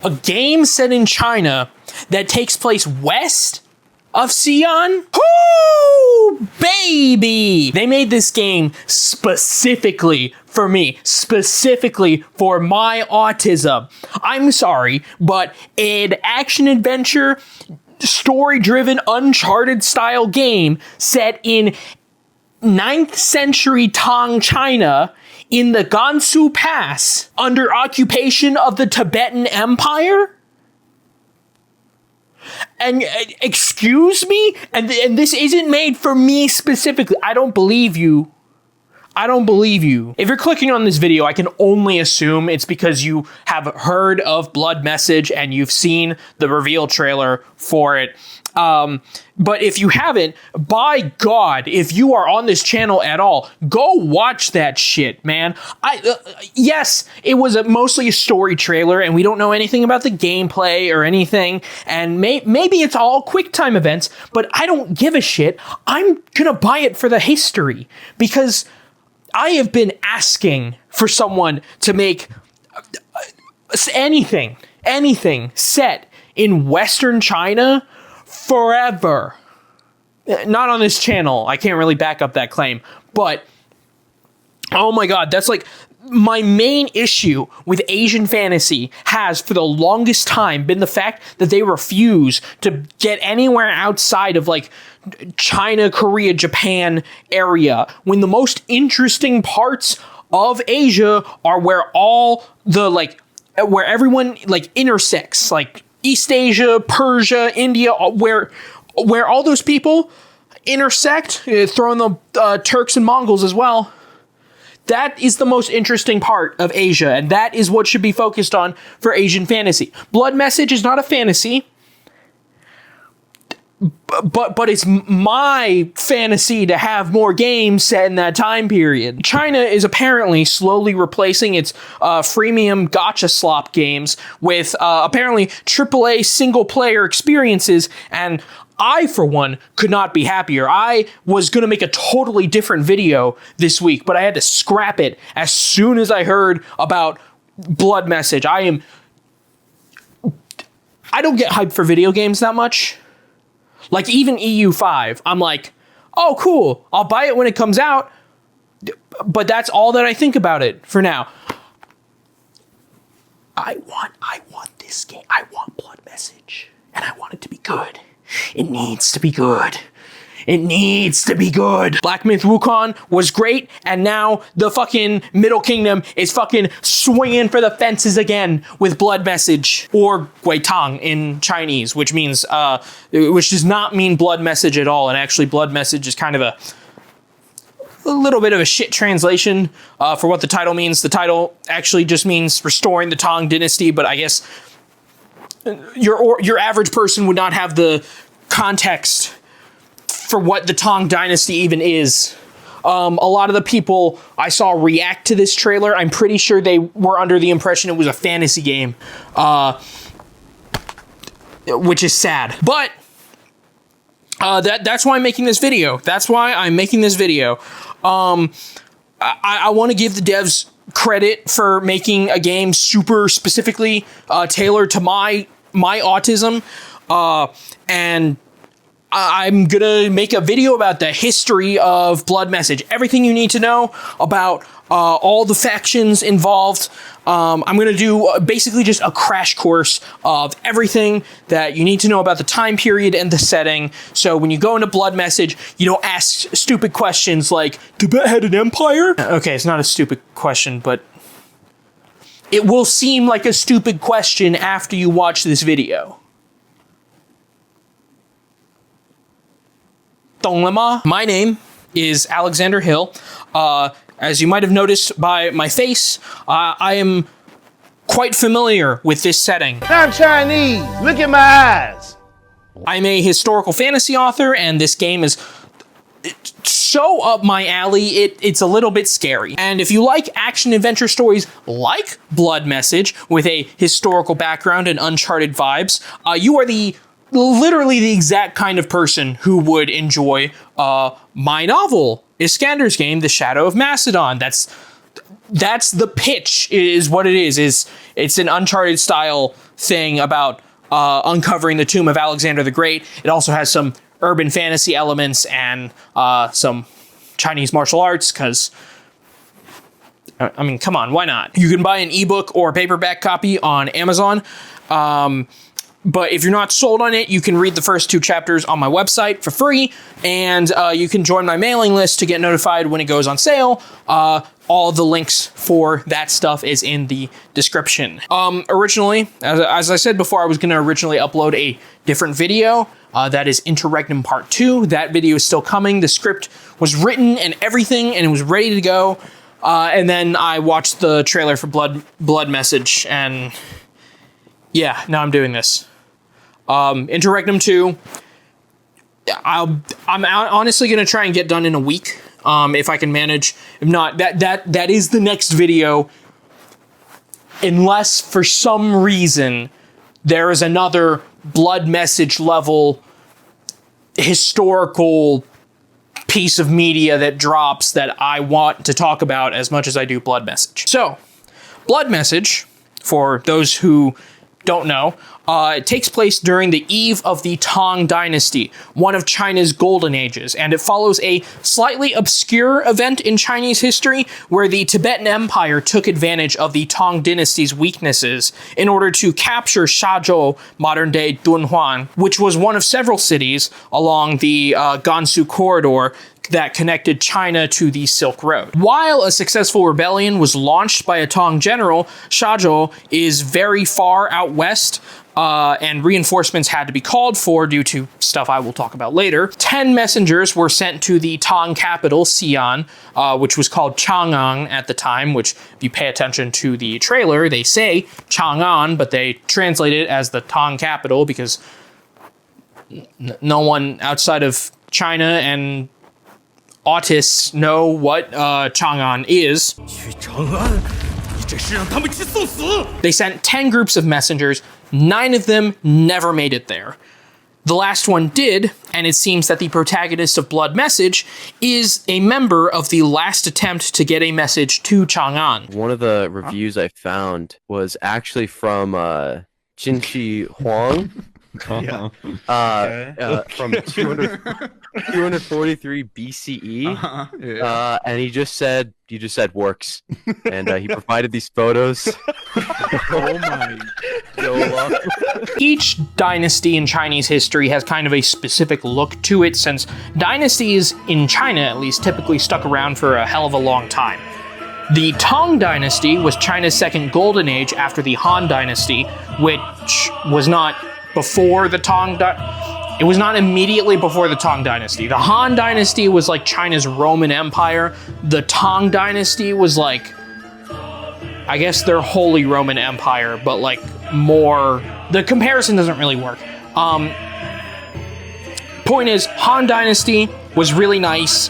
A game set in China that takes place west of Xi'an? Oh, baby! They made this game specifically for me, specifically for my autism. I'm sorry, but an action-adventure, story-driven, Uncharted-style game set in 9th century Tang, China, in the Gansu Pass, under occupation of the Tibetan Empire? And excuse me? And this isn't made for me specifically. I don't believe you. I don't believe you. If you're clicking on this video, I can only assume it's because you have heard of Blood Message and you've seen the reveal trailer for it. But if you haven't, by God, if you are on this channel at all, go watch that shit, man. Yes, it was mostly a story trailer and we don't know anything about the gameplay or anything. And maybe it's all quick time events, but I don't give a shit. I'm gonna buy it for the history because I have been asking for someone to make anything set in Western China forever. Not on this channel. I can't really back up that claim. But, oh my God, that's like my main issue with Asian fantasy has for the longest time been the fact that they refuse to get anywhere outside of like China, Korea, Japan area, when the most interesting parts of Asia are where all the where everyone intersects, like East Asia, Persia, India, where all those people intersect, throw in the Turks and Mongols as well. That is the most interesting part of Asia, and that is what should be focused on for Asian fantasy. Blood Message is not a fantasy, but it's my fantasy to have more games set in that time period. China is apparently slowly replacing its freemium gacha slop games with apparently AAA single-player experiences, and I, for one, could not be happier. I was going to make a totally different video this week, but I had to scrap it as soon as I heard about Blood Message. I don't get hyped for video games that much. Like, even EU5, I'm like, oh, cool, I'll buy it when it comes out, but that's all that I think about it for now. I want this game. I want Blood Message, and I want it to be good. It needs to be good. It needs to be good. Black Myth Wukong was great, and now the fucking Middle Kingdom is fucking swinging for the fences again with Blood Message, or Gui Tang in Chinese, which means, which does not mean Blood Message at all, and actually Blood Message is kind of a little bit of a shit translation for what the title means. The title actually just means restoring the Tang Dynasty, but I guess your average person would not have the context for what the Tang Dynasty even is. A lot of the people I saw react to this trailer, I'm pretty sure they were under the impression it was a fantasy game, which is sad. But that's why I'm making this video. That's why I'm making this video. I want to give the devs credit for making a game super specifically tailored to my autism, and I'm gonna make a video about the history of Blood Message, everything you need to know about all the factions involved. I'm gonna do basically just a crash course of everything that you need to know about the time period and the setting, so when you go into Blood Message, you don't ask stupid questions like, Tibet had an empire? Okay, it's not a stupid question, but it will seem like a stupid question after you watch this video. 懂了吗? My name is Alexander Hill. As you might have noticed by my face, I am quite familiar with this setting. I'm Chinese. Look at my eyes. I'm a historical fantasy author, and this game is so up my alley, it's a little bit scary. And if you like action-adventure stories like Blood Message with a historical background and Uncharted vibes, you are literally the exact kind of person who would enjoy my novel, Iskander's game, The Shadow of Macedon. That's the pitch, is what it is. It's an Uncharted style thing about uncovering the tomb of Alexander the Great. It also has some urban fantasy elements and some Chinese martial arts, because, I mean, come on, why not? You can buy an ebook or paperback copy on Amazon. But if you're not sold on it, you can read the first 2 chapters on my website for free, and you can join my mailing list to get notified when it goes on sale. All the links for that stuff is in the description. Originally, as I said before, I was going to originally upload a different video. That is Interregnum Part 2. That video is still coming. The script was written and everything, and it was ready to go. And then I watched the trailer for Blood Message, and yeah, now I'm doing this. Interregnum 2, I'm honestly going to try and get done in a week, if I can manage. If not, that is the next video, unless for some reason there is another Blood Message level historical piece of media that drops that I want to talk about as much as I do Blood Message. So, Blood Message, for those who don't know, it takes place during the eve of the Tang Dynasty, one of China's golden ages, and it follows a slightly obscure event in Chinese history where the Tibetan Empire took advantage of the Tang Dynasty's weaknesses in order to capture Shazhou, modern-day Dunhuan, which was one of several cities along the Gansu corridor that connected China to the Silk Road. While a successful rebellion was launched by a Tang general, Shazhou is very far out west, and reinforcements had to be called for due to stuff I will talk about later. 10 messengers were sent to the Tang capital, Xi'an, which was called Chang'an at the time, which, if you pay attention to the trailer, they say Chang'an, but they translate it as the Tang capital because no one outside of China and autists know what Chang'an is. They sent 10 groups of messengers. 9 of them never made it there. The last one did, and it seems that the protagonist of Blood Message is a member of the last attempt to get a message to Chang'an. One of the reviews I found was actually from Jinshi Huang. Yeah. From 243 BCE, and he just said works, and he provided these photos. Oh my God. Each dynasty in Chinese history has kind of a specific look to it, since dynasties in China at least typically stuck around for a hell of a long time. The Tang Dynasty was China's second golden age after the Han Dynasty, which was not before the it was not immediately before the Tang Dynasty. The Han Dynasty was like China's Roman Empire. The Tang Dynasty was like, I guess their Holy Roman Empire, but like more, the comparison doesn't really work. Point is, Han Dynasty was really nice,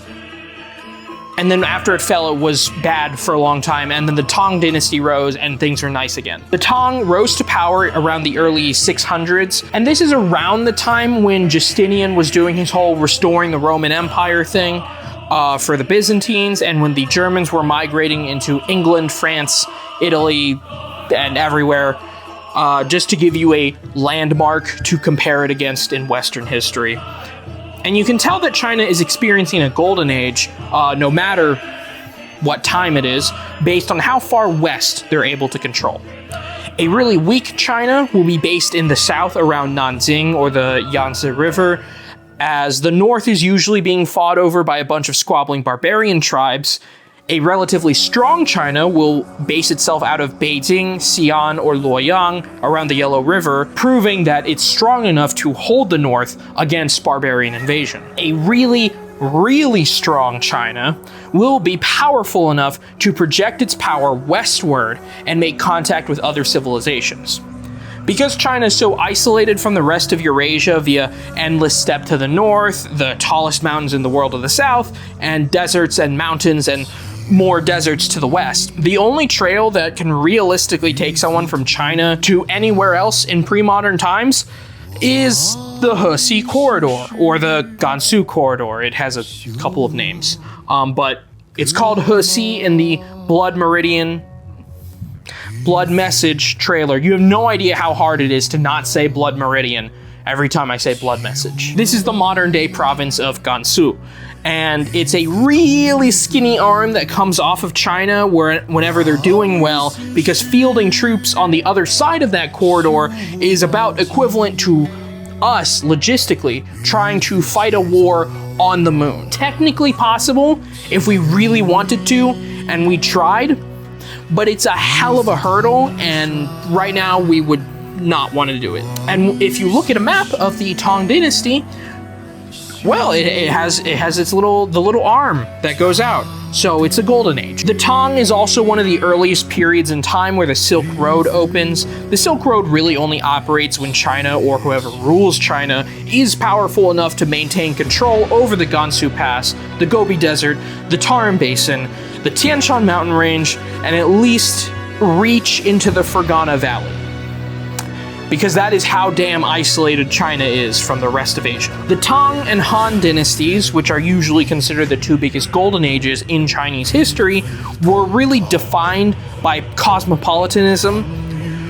and then after it fell, it was bad for a long time, and then the Tang Dynasty rose, and things are nice again. The Tang rose to power around the early 600s, and this is around the time when Justinian was doing his whole restoring the Roman Empire thing for the Byzantines, and when the Germans were migrating into England, France, Italy, and everywhere, just to give you a landmark to compare it against in Western history. And you can tell that China is experiencing a golden age, no matter what time it is, based on how far west they're able to control. A really weak China will be based in the south around Nanjing or the Yangtze River, as the north is usually being fought over by a bunch of squabbling barbarian tribes. A relatively strong China will base itself out of Beijing, Xi'an, or Luoyang around the Yellow River, proving that it's strong enough to hold the north against barbarian invasion. A really, really strong China will be powerful enough to project its power westward and make contact with other civilizations. Because China is so isolated from the rest of Eurasia via endless steppe to the north, the tallest mountains in the world to the south, and deserts and mountains and more deserts to the west, the only trail that can realistically take someone from China to anywhere else in pre-modern times is the Hexi corridor, or the Gansu corridor. It has a couple of names, but it's called Hexi in the Blood Blood Message trailer, you have no idea how hard it is to not say Blood Meridian every time I say Blood Message. This is the modern day province of Gansu, and it's a really skinny arm that comes off of China whenever they're doing well, because fielding troops on the other side of that corridor is about equivalent to us, logistically, trying to fight a war on the moon. Technically possible if we really wanted to, and we tried, but it's a hell of a hurdle, and right now we would not want to do it. And if you look at a map of the Tang Dynasty, well, it has the little arm that goes out. So it's a golden age. The Tang is also one of the earliest periods in time where the Silk Road opens. The Silk Road really only operates when China, or whoever rules China, is powerful enough to maintain control over the Gansu Pass, the Gobi Desert, the Tarim Basin, the Tian Shan mountain range, and at least reach into the Fergana Valley. Because that is how damn isolated China is from the rest of Asia. The Tang and Han dynasties, which are usually considered the two biggest golden ages in Chinese history, were really defined by cosmopolitanism.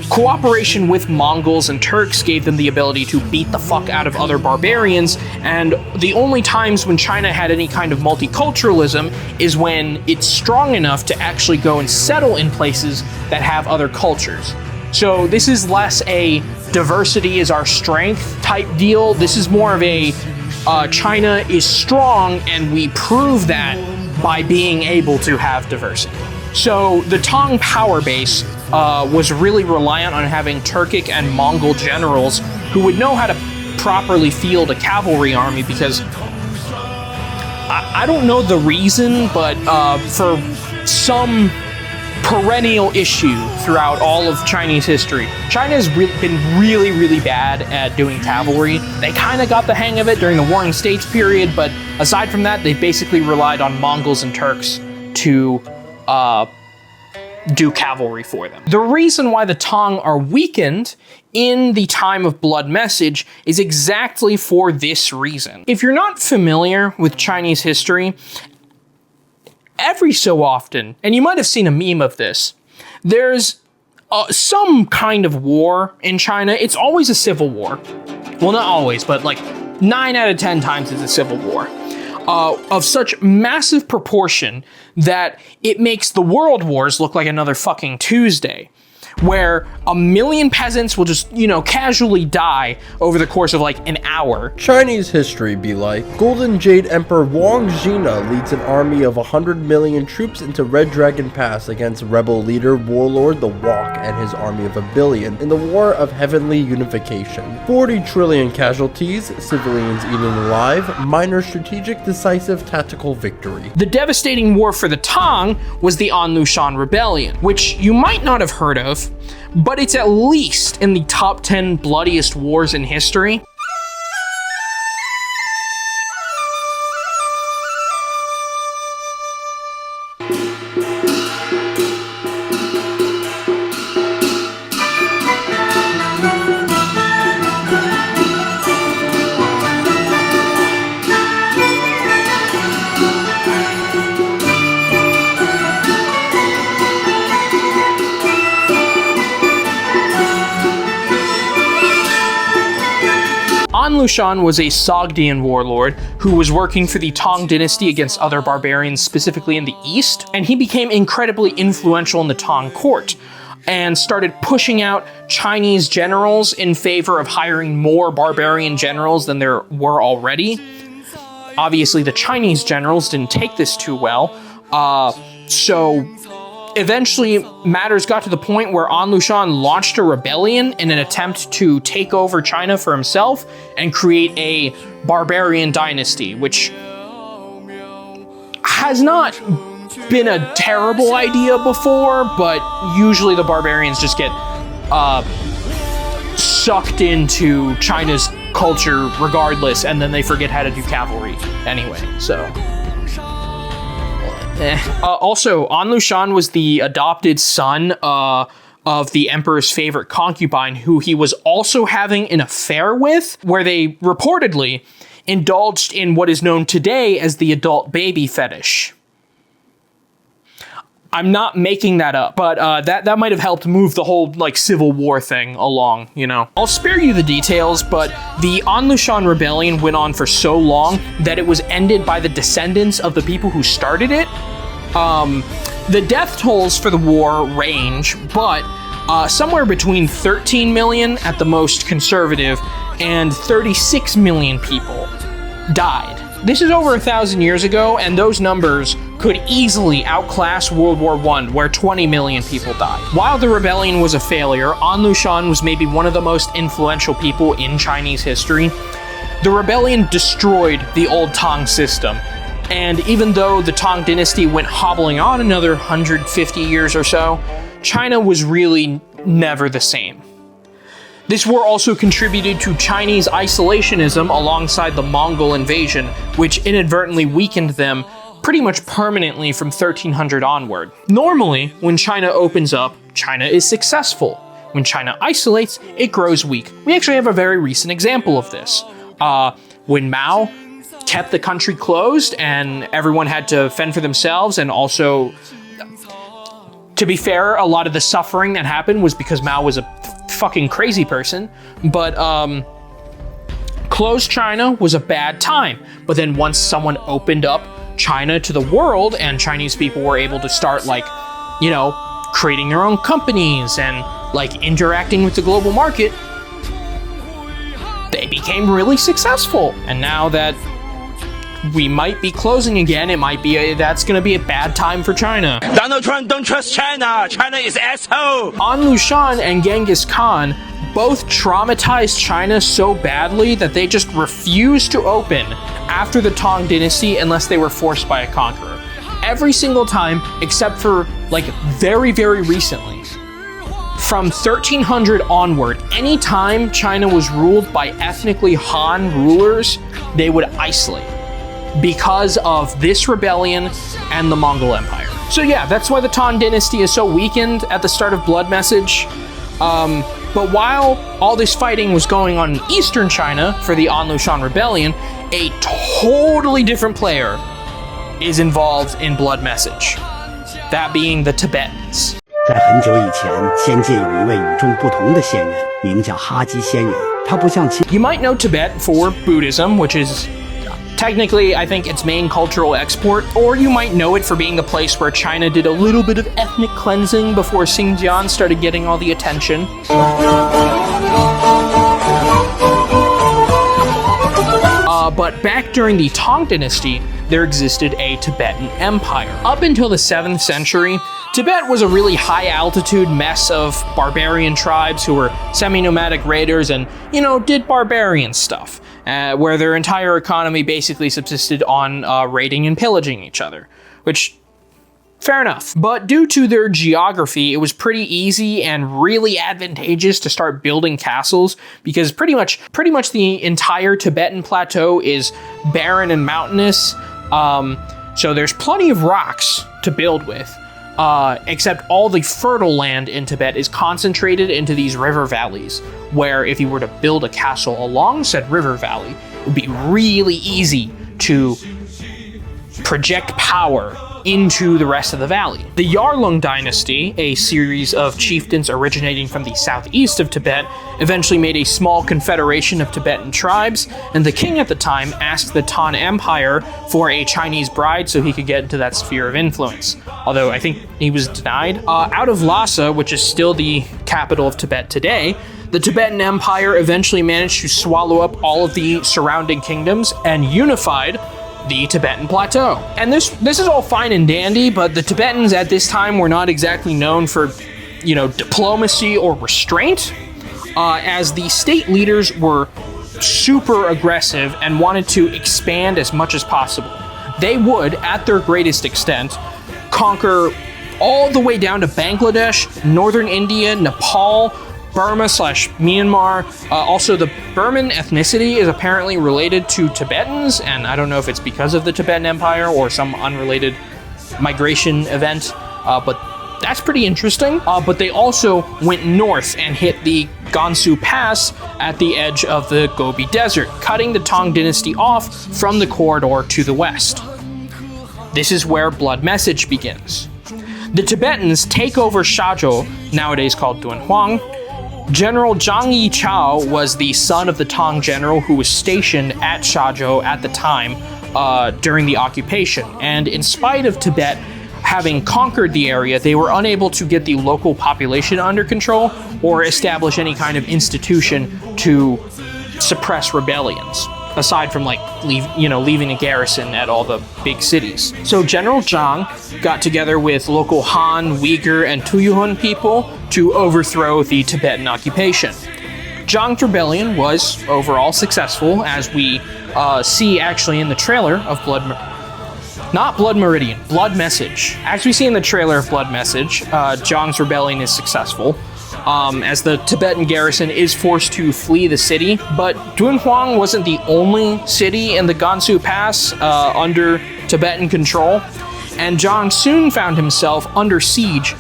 Cooperation with Mongols and Turks gave them the ability to beat the fuck out of other barbarians, and the only times when China had any kind of multiculturalism is when it's strong enough to actually go and settle in places that have other cultures. So this is less a diversity is our strength type deal. This is more of a China is strong and we prove that by being able to have diversity. So the Tang power base was really reliant on having Turkic and Mongol generals who would know how to properly field a cavalry army, because I don't know the reason, but for some perennial issue throughout all of Chinese history, China's been really, really bad at doing cavalry. They kind of got the hang of it during the Warring States period, but aside from that, they basically relied on Mongols and Turks to do cavalry for them. The reason why the Tang are weakened in the time of Blood Message is exactly for this reason. If you're not familiar with Chinese history, every so often, and you might have seen a meme of this, there's some kind of war in China. It's always a civil war. Well, not always, but like 9 out of 10 times it's a civil war. Of such massive proportion that it makes the world wars look like another fucking Tuesday, where 1 million peasants will just, casually die over the course of like an hour. Chinese history be like, Golden Jade Emperor Wang Jina leads an army of 100 million troops into Red Dragon Pass against rebel leader warlord the Wok and his army of 1 billion in the War of Heavenly Unification. 40 trillion casualties, civilians eaten alive, minor strategic, decisive, tactical victory. The devastating war for the Tang was the An Lushan Rebellion, which you might not have heard of, but it's at least in the top 10 bloodiest wars in history. An Lushan was a Sogdian warlord who was working for the Tang dynasty against other barbarians, specifically in the east, and he became incredibly influential in the Tang court and started pushing out Chinese generals in favor of hiring more barbarian generals than there were already. Obviously, the Chinese generals didn't take this too well, so eventually matters got to the point where An Lushan launched a rebellion in an attempt to take over China for himself and create a barbarian dynasty, which has not been a terrible idea before, but usually the barbarians just get sucked into China's culture regardless, and then they forget how to do cavalry anyway, so. Also, An Lushan was the adopted son of the emperor's favorite concubine, who he was also having an affair with, where they reportedly indulged in what is known today as the adult baby fetish. I'm not making that up, but that might have helped move the whole like civil war thing along, you know. I'll spare you the details, but the An Lushan Rebellion went on for so long that it was ended by the descendants of the people who started it. The death tolls for the war range, but somewhere between 13 million at the most conservative and 36 million people died. This is over 1,000 years ago, and those numbers could easily outclass World War I, where 20 million people died. While the rebellion was a failure, An Lushan was maybe one of the most influential people in Chinese history. The rebellion destroyed the old Tang system, and even though the Tang Dynasty went hobbling on another 150 years or so, China was really never the same. This war also contributed to Chinese isolationism alongside the Mongol invasion, which inadvertently weakened them pretty much permanently from 1300 onward. Normally, when China opens up, China is successful. When China isolates, it grows weak. We actually have a very recent example of this. When Mao kept the country closed and everyone had to fend for themselves, and also, to be fair, a lot of the suffering that happened was because Mao was a fucking crazy person, but closed China was a bad time. But then once someone opened up China to the world and Chinese people were able to start, like, you know, creating their own companies and like interacting with the global market, they became really successful. And now that we might be closing again, it might be that's going to be a bad time for China. Donald Trump, don't trust China. China is asshole. An Lushan and Genghis Khan both traumatized China so badly that they just refused to open after the Tang Dynasty unless they were forced by a conqueror. Every single time, except for like very, very recently. From 1300 onward, anytime China was ruled by ethnically Han rulers, they would isolate because of this rebellion and the Mongol Empire. So yeah, that's why the Tang Dynasty is so weakened at the start of Blood Message. But while all this fighting was going on in eastern China for the An Lushan Rebellion, a totally different player is involved in Blood Message. That being the Tibetans. 在很久以前，仙界有一位与众不同的仙人，名叫哈基仙人。他不像其 You might know Tibet for Buddhism, which is technically, I think, its main cultural export, or you might know it for being the place where China did a little bit of ethnic cleansing before Xinjiang started getting all the attention. But back during the Tang Dynasty, there existed a Tibetan Empire. Up until the 7th century, Tibet was a really high-altitude mess of barbarian tribes who were semi-nomadic raiders and, you know, did barbarian stuff, where their entire economy basically subsisted on raiding and pillaging each other, which, fair enough. But due to their geography, it was pretty easy and really advantageous to start building castles, because pretty much the entire Tibetan plateau is barren and mountainous, so there's plenty of rocks to build with. Except all the fertile land in Tibet is concentrated into these river valleys, where if you were to build a castle along said river valley, it would be really easy to project power into the rest of the valley. The Yarlung Dynasty, a series of chieftains originating from the southeast of Tibet, eventually made a small confederation of Tibetan tribes, and the king at the time asked the Tang Empire for a Chinese bride so he could get into that sphere of influence. Although I think he was denied. Out of Lhasa, which is still the capital of Tibet today, the Tibetan Empire eventually managed to swallow up all of the surrounding kingdoms and unified the Tibetan plateau. And this is all fine and dandy, but the Tibetans at this time were not exactly known for, you know, diplomacy or restraint, as the state leaders were super aggressive and wanted to expand as much as possible. They would, at their greatest extent, conquer all the way down to Bangladesh, northern India, Nepal, Burma/Myanmar. Also, the Burman ethnicity is apparently related to Tibetans, and I don't know if it's because of the Tibetan Empire or some unrelated migration event, but that's pretty interesting. But they also went north and hit the Gansu Pass at the edge of the Gobi Desert, cutting the Tang Dynasty off from the corridor to the west. This is where Blood Message begins. The Tibetans take over Shazhou, nowadays called Dunhuang. General Zhang Yichao was the son of the Tang general who was stationed at Shazhou at the time during the occupation. And in spite of Tibet having conquered the area, they were unable to get the local population under control or establish any kind of institution to suppress rebellions, aside from leaving a garrison at all the big cities. So General Zhang got together with local Han, Uyghur, and Tuyuhun people to overthrow the Tibetan occupation. Zhang's rebellion was overall successful, as we see actually in the trailer of Blood Message. As we see in the trailer of Blood Message, Zhang's rebellion is successful, as the Tibetan garrison is forced to flee the city. But Dunhuang wasn't the only city in the Gansu Pass under Tibetan control, and Zhang soon found himself under siege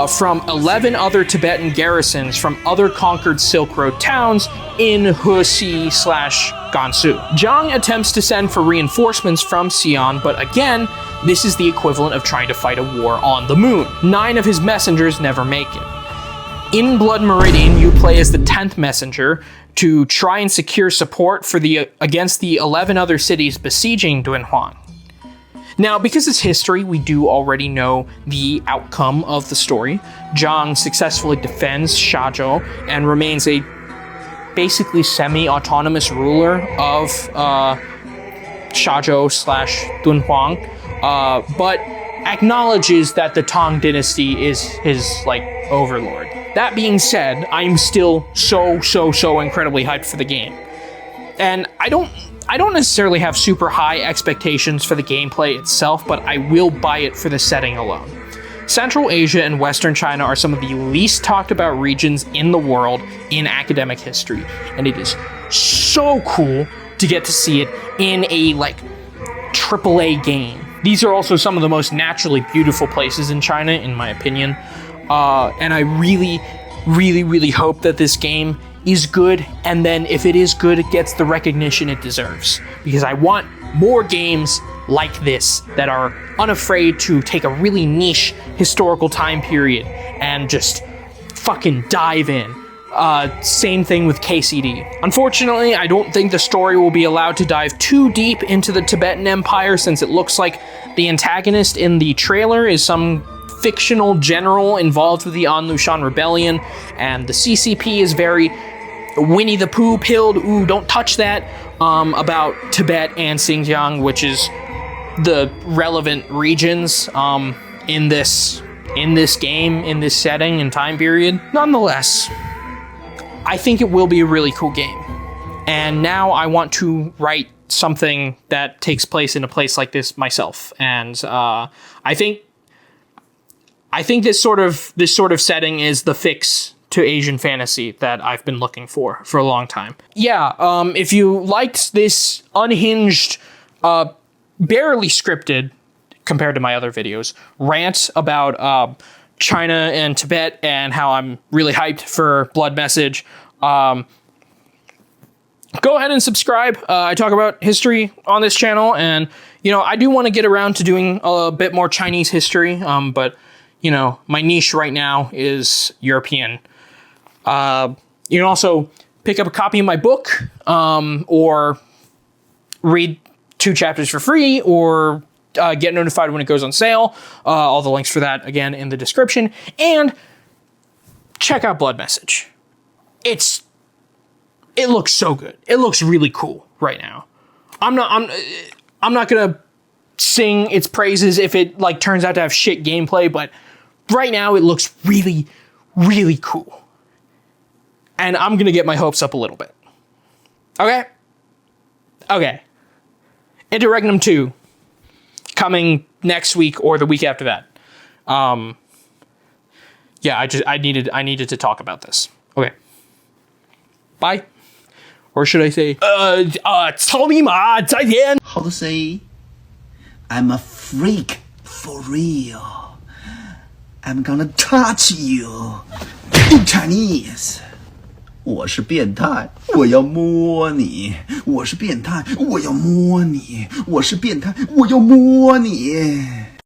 from 11 other Tibetan garrisons from other conquered Silk Road towns in Hexi/Gansu. Zhang attempts to send for reinforcements from Xi'an, but again, this is the equivalent of trying to fight a war on the moon. 9 of his messengers never make it. In Blood Meridian, you play as the 10th messenger to try and secure support for against the 11 other cities besieging Dunhuang. Now, because it's history, we do already know the outcome of the story. Zhang successfully defends Shazhou and remains a basically semi-autonomous ruler of Shazhou/Dunhuang, but acknowledges that the Tang Dynasty is his overlord. That being said, I'm still so incredibly hyped for the game. And I don't necessarily have super high expectations for the gameplay itself, but I will buy it for the setting alone. Central Asia and Western China are some of the least talked about regions in the world in academic history, and it is so cool to get to see it in a AAA game. These are also some of the most naturally beautiful places in China, in my opinion, and I really hope that this game is good, and then if it is good, it gets the recognition it deserves. Because I want more games like this that are unafraid to take a really niche historical time period and just fucking dive in. Same thing with KCD. Unfortunately, I don't think the story will be allowed to dive too deep into the Tibetan Empire, since it looks like the antagonist in the trailer is some fictional general involved with the An Lushan Rebellion, and the CCP is very Winnie the Pooh pilled, ooh, don't touch that, about Tibet and Xinjiang, which is the relevant regions in this game, in this setting and time period. Nonetheless, I think it will be a really cool game. And now I want to write something that takes place in a place like this myself. And I think this sort of setting is the fix to Asian fantasy that I've been looking for a long time. Yeah, if you liked this unhinged, barely scripted, compared to my other videos, rant about China and Tibet and how I'm really hyped for Blood Message, go ahead and subscribe. I talk about history on this channel, and I do want to get around to doing a bit more Chinese history, but my niche right now is European. You can also pick up a copy of my book, or read 2 chapters for free, or get notified when it goes on sale. All the links for that, again, in the description. And check out Blood Message. It looks so good. It looks really cool right now. I'm not gonna sing its praises if it turns out to have shit gameplay, but right now it looks really, really cool. And I'm going to get my hopes up a little bit. Okay? Interregnum 2. Coming next week or the week after that. Yeah, I needed to talk about this. Okay. Bye. Or should I say, 操你妈, 再见. How to say, I'm a freak for real. I'm gonna touch you in Chinese. 我是变态，我要摸你。我是变态，我要摸你。我是变态，我要摸你。